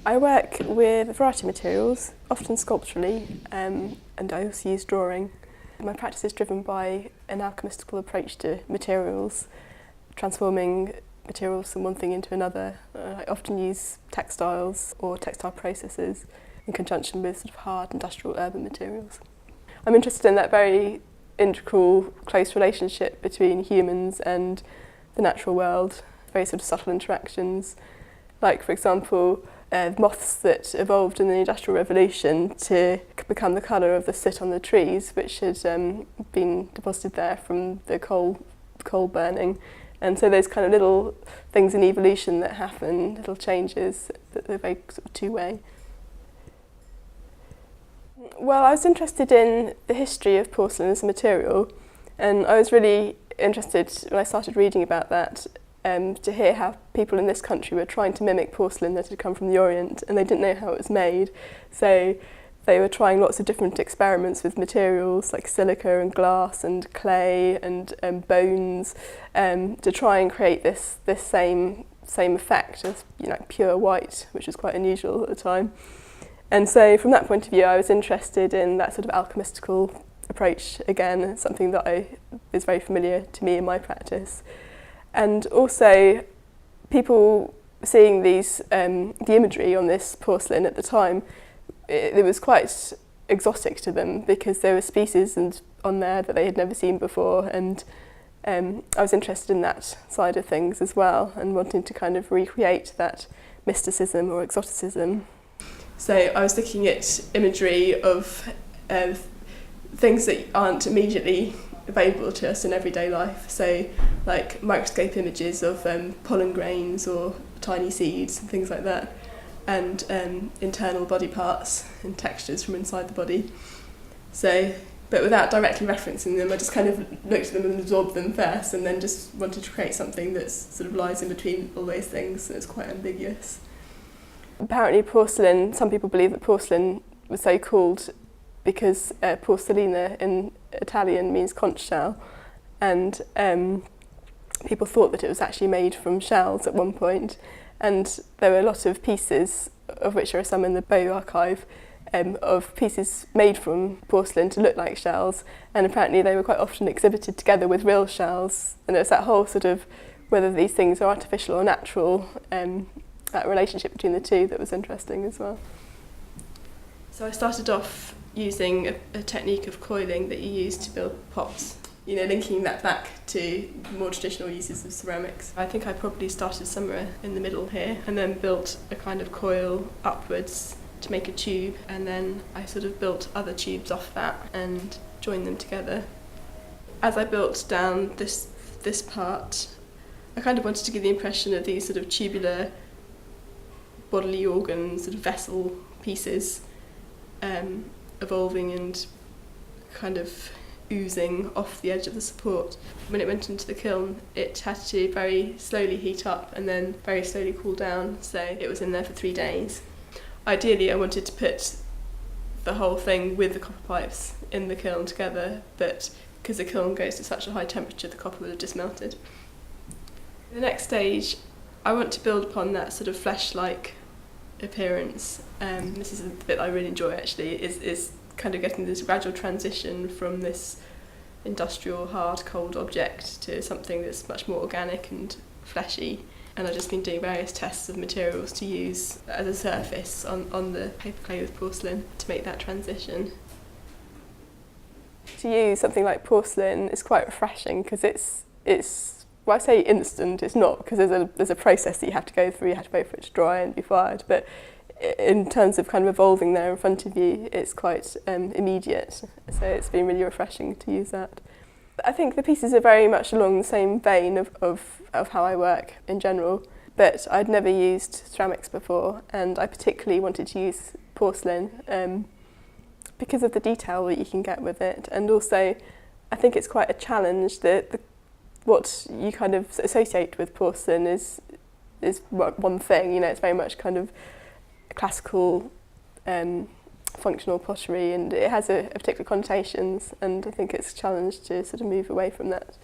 I work with a variety of materials, often sculpturally, and I also use drawing. My practice is driven by an alchemistical approach to materials, transforming materials from one thing into another. I often use textiles or textile processes in conjunction with sort of hard industrial urban materials. I'm interested in that very integral, close relationship between humans and the natural world, very sort of subtle interactions. Like, for example, moths that evolved in the Industrial Revolution to become the colour of the soot on the trees, which had been deposited there from the coal burning. And so those kind of little things in evolution that happen, little changes, that they're very sort of two-way. Well, I was interested in the history of porcelain as a material, and I was really interested when I started reading about that to hear how people in this country were trying to mimic porcelain that had come from the Orient, and they didn't know how it was made. So they were trying lots of different experiments with materials like silica and glass and clay and bones to try and create this same effect of pure white, which was quite unusual at the time. And so from that point of view, I was interested in that sort of alchemistical approach again, something that is very familiar to me in my practice. And also people seeing these the imagery on this porcelain at the time, it was quite exotic to them because there were species on there that they had never seen before, and I was interested in that side of things as well and wanting to kind of recreate that mysticism or exoticism. So I was looking at imagery of things that aren't immediately available to us in everyday life, so like microscope images of pollen grains or tiny seeds and things like that, and internal body parts and textures from inside the body. So, but without directly referencing them, I just kind of looked at them and absorbed them first, and then just wanted to create something that sort of lies in between all those things, so it's quite ambiguous. Apparently porcelain, some people believe that porcelain was so called because porcellina in Italian means conch shell, and people thought that it was actually made from shells at one point, and there were a lot of pieces, of which there are some in the Bow archive, of pieces made from porcelain to look like shells, and apparently they were quite often exhibited together with real shells, and it's that whole sort of whether these things are artificial or natural, that relationship between the two that was interesting as well. So I started off using a technique of coiling that you use to build pots, linking that back to more traditional uses of ceramics. I think I probably started somewhere in the middle here and then built a kind of coil upwards to make a tube, and then I sort of built other tubes off that and joined them together. As I built down this part, I kind of wanted to give the impression of these sort of tubular bodily organ sort of vessel pieces evolving and kind of oozing off the edge of the support. When it went into the kiln, it had to very slowly heat up and then very slowly cool down, so it was in there for 3 days. Ideally, I wanted to put the whole thing with the copper pipes in the kiln together, but because the kiln goes to such a high temperature, the copper would have just melted. The next stage, I want to build upon that sort of flesh-like appearance. This is the bit I really enjoy actually, is kind of getting this gradual transition from this industrial hard cold object to something that's much more organic and fleshy, and I've just been doing various tests of materials to use as a surface on the paper clay with porcelain to make that transition. To use something like porcelain is quite refreshing because it's well, I say instant, it's not, because there's a process that you have to go through. You have to wait for it to dry and be fired, but in terms of kind of evolving there in front of you, it's quite immediate, so it's been really refreshing to use that. I think the pieces are very much along the same vein of how I work in general, but I'd never used ceramics before, and I particularly wanted to use porcelain because of the detail that you can get with it, and also I think it's quite a challenge that what you kind of associate with porcelain is one thing, it's very much kind of classical functional pottery, and it has a particular connotations, and I think it's a challenge to sort of move away from that.